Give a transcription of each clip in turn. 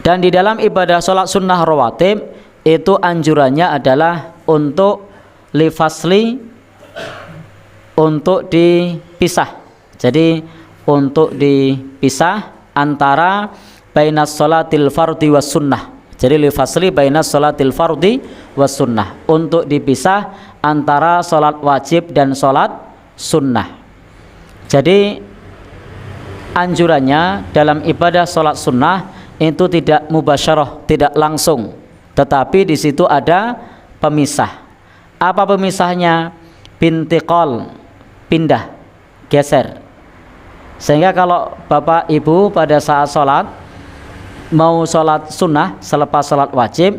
Dan di dalam ibadah sholat sunnah rawatib itu anjurannya adalah untuk lifasli, untuk dipisah. Jadi untuk dipisah antara bainas sholatil fardhi was sunnah. Jadi lifasli bainas sholatil fardhi was sunnah, untuk dipisah antara sholat wajib dan sholat sunnah. Jadi anjurannya dalam ibadah sholat sunnah itu tidak mubasyarah, tidak langsung, tetapi di situ ada pemisah. Apa pemisahnya? Bintiqal, pindah, geser. Sehingga kalau Bapak Ibu pada saat sholat, mau sholat sunnah selepas sholat wajib,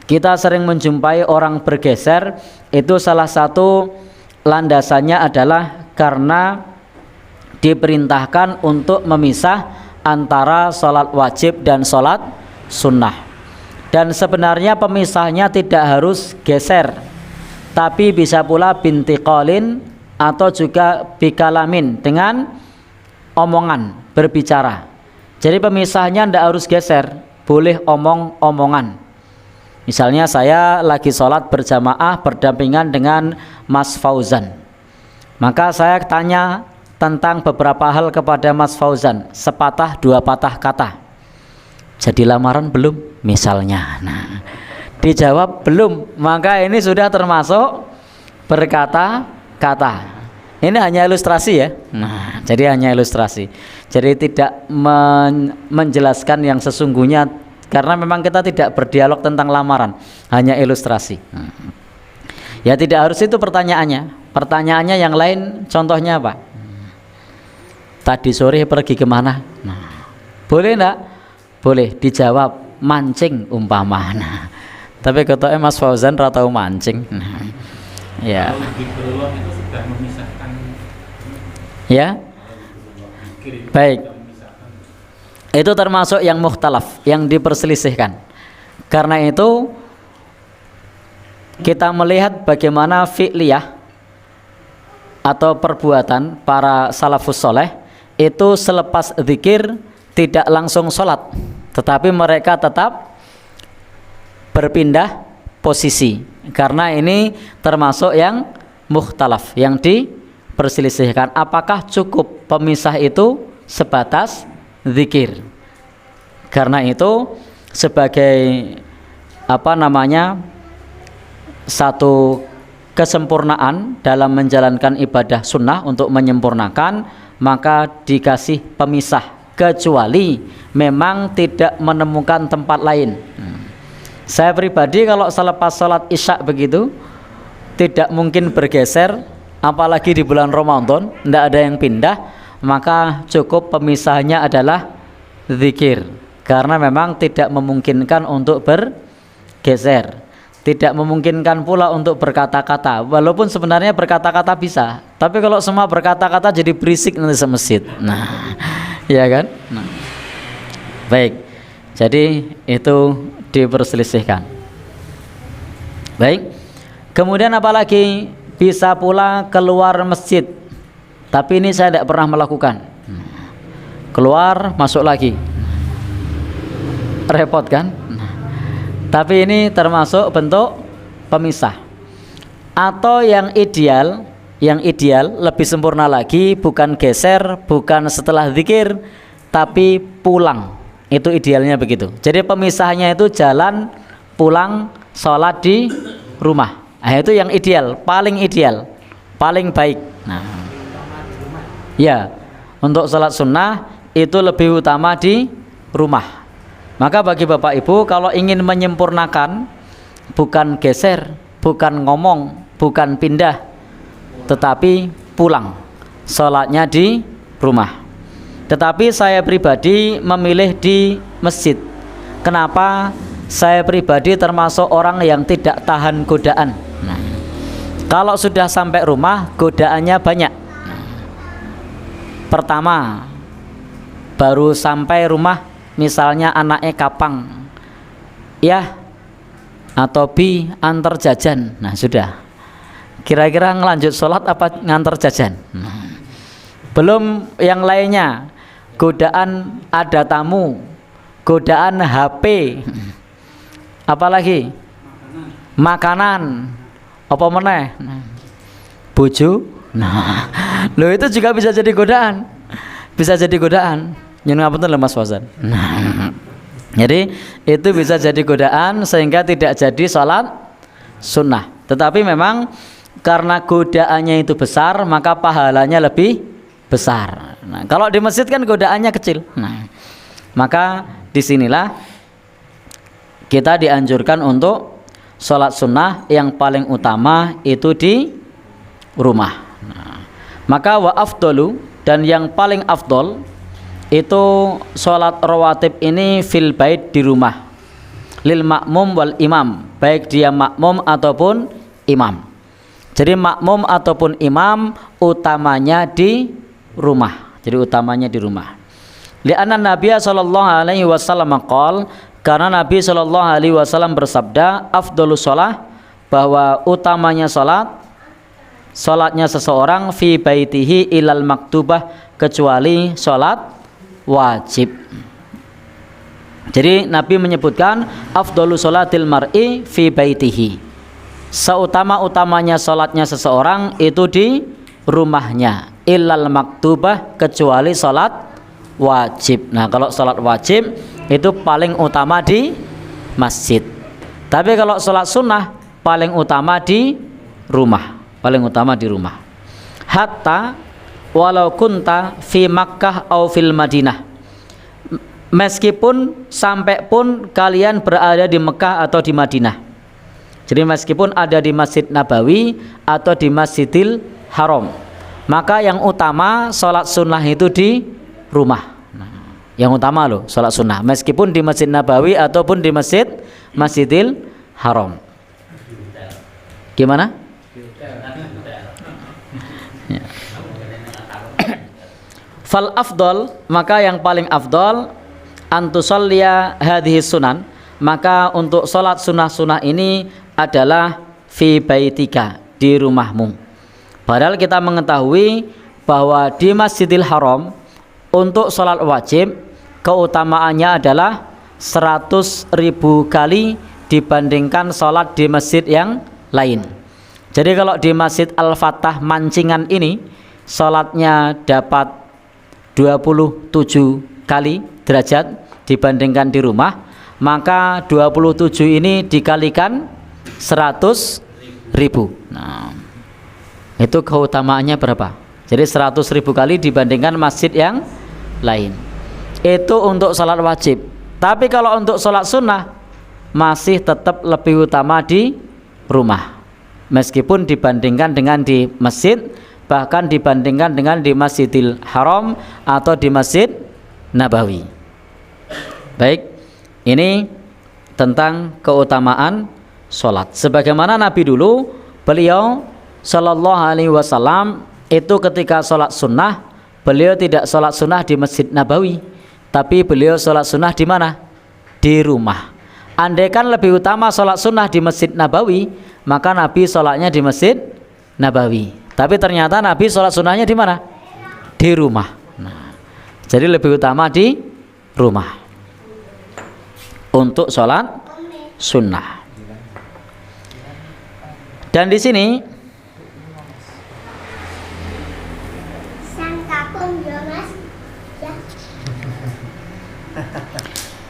kita sering menjumpai orang bergeser. Itu salah satu landasannya adalah karena diperintahkan untuk memisah antara sholat wajib dan sholat sunnah. Dan sebenarnya pemisahnya tidak harus geser, tapi bisa pula bintiqalin atau juga bikalamin, dengan omongan, berbicara. Jadi pemisahnya tidak harus geser, boleh omong-omongan. Misalnya saya lagi sholat berjamaah berdampingan dengan Mas Fauzan, maka saya tanya tentang beberapa hal kepada Mas Fauzan, sepatah dua patah kata. Jadi lamaran belum? Misalnya. Nah, dijawab belum, maka ini sudah termasuk berkata-kata. Ini hanya ilustrasi ya. Nah, jadi hanya ilustrasi. Jadi tidak menjelaskan yang sesungguhnya, karena memang kita tidak berdialog tentang lamaran, hanya ilustrasi. Ya tidak harus itu pertanyaannya. Pertanyaannya yang lain, contohnya apa? Tadi sore pergi kemana? Nah, boleh enggak? Boleh, dijawab mancing umpama. Nah, tapi ketua Mas Fauzan ratau mancing. Nah, ya. Itu sudah memisahkan. Ya. Baik. Itu termasuk yang mukhtalaf, yang diperselisihkan. Karena itu kita melihat bagaimana fi'liyah atau perbuatan para salafus soleh itu selepas zikir tidak langsung sholat, tetapi mereka tetap berpindah posisi. Karena ini termasuk yang mukhtalaf, yang diperselisihkan. Apakah cukup pemisah itu sebatas zikir? Karena itu sebagai satu kesempurnaan dalam menjalankan ibadah sunnah, untuk menyempurnakan, maka dikasih pemisah, kecuali memang tidak menemukan tempat lain. Saya pribadi kalau selepas sholat isya begitu tidak mungkin bergeser, apalagi di bulan Ramadan tidak ada yang pindah, maka cukup pemisahnya adalah zikir, karena memang tidak memungkinkan untuk bergeser. Tidak memungkinkan pula untuk berkata-kata, walaupun sebenarnya berkata-kata bisa, tapi kalau semua berkata-kata jadi berisik nanti semasjid. Nah, ya kan? Nah. Baik, jadi itu diperselisihkan. Baik, kemudian apalagi? Bisa pula keluar masjid, tapi ini saya tidak pernah melakukan. Keluar, masuk lagi, repot kan? Tapi ini termasuk bentuk pemisah. Atau yang ideal lebih sempurna lagi, bukan geser, bukan setelah zikir, tapi pulang. Itu idealnya begitu. Jadi pemisahnya itu jalan, pulang, sholat di rumah. Nah, itu yang ideal, paling baik. Nah, ya, untuk sholat sunnah itu lebih utama di rumah. Maka bagi Bapak Ibu, kalau ingin menyempurnakan, bukan geser, bukan ngomong, bukan pindah, tetapi pulang, sholatnya di rumah. Tetapi saya pribadi memilih di masjid. Kenapa? Saya pribadi termasuk orang yang tidak tahan godaan. Nah, kalau sudah sampai rumah, godaannya banyak. Pertama, baru sampai rumah, misalnya anaknya kapang, ya, atau bi antar jajan. Nah, sudah. Kira-kira ngelanjut sholat apa ngantar jajan? Belum yang lainnya, godaan ada tamu, godaan HP, apalagi makanan, apa meneh, bojo. Nah, lo itu juga bisa jadi godaan, bisa jadi godaan. Nyun ngapunten lho Mas Fauzan. Nah, jadi itu bisa jadi godaan sehingga tidak jadi sholat sunnah. Tetapi memang karena godaannya itu besar, maka pahalanya lebih besar. Nah, kalau di masjid kan godaannya kecil. Nah, maka disinilah kita dianjurkan untuk sholat sunnah yang paling utama itu di rumah. Nah, maka wa afdalu, dan yang paling afdol itu sholat rawatib ini fil bait, di rumah, lil makmum wal imam, baik dia makmum ataupun imam. Jadi makmum ataupun imam utamanya di rumah. Jadi utamanya di rumah. Li'anna Nabiya sallallahu alaihi wasallam qol, karena Nabi sallallahu alaihi wasallam bersabda, afdhalus shalah, bahwa utamanya salatnya seseorang fi baitihi ilal maktubah, kecuali salat wajib. Jadi Nabi menyebutkan afdhalus shalatil mar'i fi baitihi, seutama-utamanya salatnya seseorang itu di rumahnya, illal maktubah, kecuali salat wajib. Nah, kalau salat wajib itu paling utama di masjid. Tapi kalau salat sunnah paling utama di rumah, paling utama di rumah. Hatta walau kunta fi Makkah au fil Madinah, meskipun sampai pun kalian berada di Mekah atau di Madinah. Jadi meskipun ada di Masjid Nabawi atau di Masjidil Haram, maka yang utama sholat sunnah itu di rumah. Nah, yang utama loh sholat sunnah, meskipun di Masjid Nabawi ataupun di Masjidil Haram. Gimana? Ya. Fal afdol, maka yang paling afdol, antusalliya hadhihi sunan, maka untuk sholat sunnah-sunnah ini adalah fi baitika, di rumahmu. Padahal kita mengetahui bahwa di Masjidil Haram untuk sholat wajib keutamaannya adalah 100.000 kali dibandingkan sholat di masjid yang lain. Jadi kalau di Masjid Al-Fatah Mancingan ini sholatnya dapat 27 kali derajat dibandingkan di rumah, maka 27 ini dikalikan 100.000. Nah, itu keutamaannya berapa? Jadi 100.000 kali dibandingkan masjid yang lain. Itu untuk salat wajib. Tapi kalau untuk salat sunnah masih tetap lebih utama di rumah, meskipun dibandingkan dengan di masjid, bahkan dibandingkan dengan di Masjidil Haram atau di Masjid Nabawi. Baik, ini tentang keutamaan sholat. Sebagaimana Nabi dulu, beliau sallallahu alaihi wasallam itu ketika sholat sunnah, beliau tidak sholat sunnah di Masjid Nabawi, tapi beliau sholat sunnah di mana? Di rumah. Andaikan lebih utama sholat sunnah di Masjid Nabawi, maka Nabi sholatnya di Masjid Nabawi. Tapi ternyata Nabi sholat sunnahnya di mana? Di rumah. Nah, jadi lebih utama di rumah untuk sholat sunnah. Dan di sini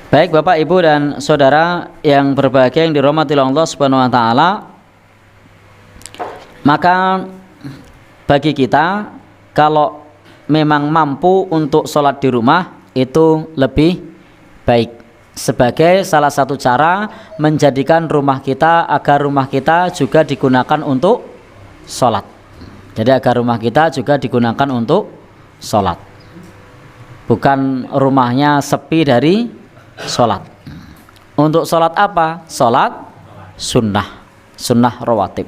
baik Bapak Ibu dan Saudara yang berbahagia yang dirahmati Allah Subhanahu wa taala, maka bagi kita kalau memang mampu untuk sholat di rumah itu lebih baik, sebagai salah satu cara menjadikan rumah kita agar rumah kita juga digunakan untuk sholat. Jadi agar rumah kita juga digunakan untuk sholat, bukan rumahnya sepi dari sholat. Untuk sholat apa? Sholat sunnah, sunnah rawatib.